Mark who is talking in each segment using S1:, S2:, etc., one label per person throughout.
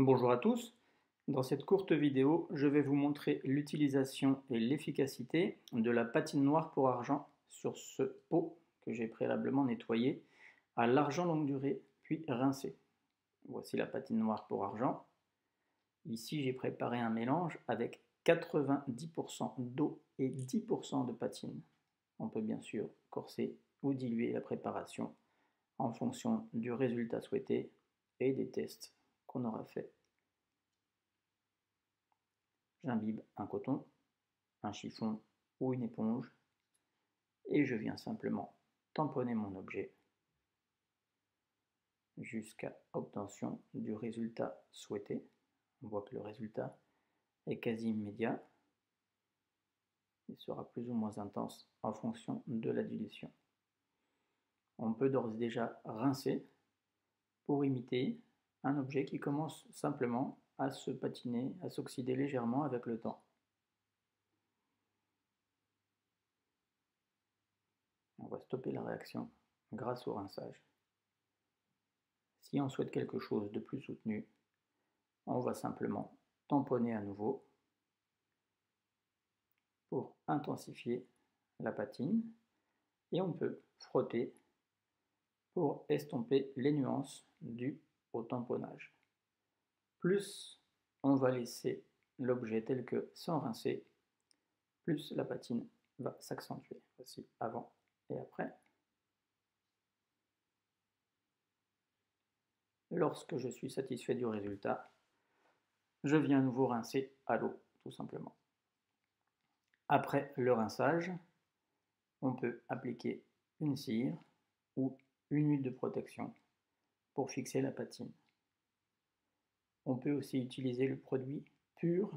S1: Bonjour à tous, dans cette courte vidéo, je vais vous montrer l'utilisation et l'efficacité de la patine noire pour argent sur ce pot que j'ai préalablement nettoyé à l'argent longue durée puis rincé. Voici la patine noire pour argent. Ici, j'ai préparé un mélange avec 90% d'eau et 10% de patine. On peut bien sûr corser ou diluer la préparation en fonction du résultat souhaité et des tests qu'on aura fait. J'imbibe un coton, un chiffon ou une éponge et je viens simplement tamponner mon objet jusqu'à obtention du résultat souhaité. On voit que le résultat est quasi immédiat. Il sera plus ou moins intense en fonction de la dilution. On peut d'ores et déjà rincer pour imiter un objet qui commence simplement à se patiner, à s'oxyder légèrement avec le temps. On va stopper la réaction grâce au rinçage. Si on souhaite quelque chose de plus soutenu, on va simplement tamponner à nouveau pour intensifier la patine et on peut frotter pour estomper les nuances dues au tamponnage. Plus on va laisser l'objet tel que sans rincer, plus la patine va s'accentuer. Voici avant et après. Lorsque je suis satisfait du résultat, je viens à nouveau rincer à l'eau, tout simplement. Après le rinçage, on peut appliquer une cire ou une huile de protection pour fixer la patine. On peut aussi utiliser le produit pur,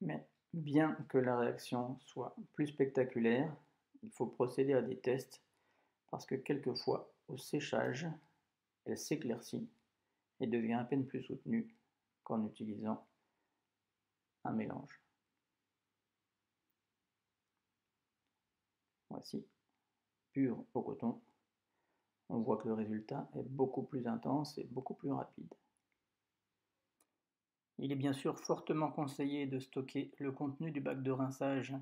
S1: mais bien que la réaction soit plus spectaculaire, il faut procéder à des tests parce que quelquefois, au séchage, elle s'éclaircit et devient à peine plus soutenue qu'en utilisant un mélange. Voici, pur au coton. On voit que le résultat est beaucoup plus intense et beaucoup plus rapide. Il est bien sûr fortement conseillé de stocker le contenu du bac de rinçage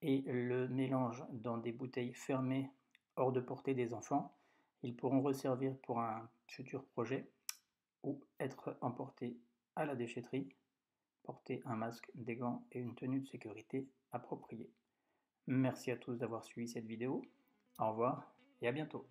S1: et le mélange dans des bouteilles fermées hors de portée des enfants. Ils pourront resservir pour un futur projet ou être emportés à la déchetterie. Porter un masque, des gants et une tenue de sécurité appropriée. Merci à tous d'avoir suivi cette vidéo. Au revoir et à bientôt.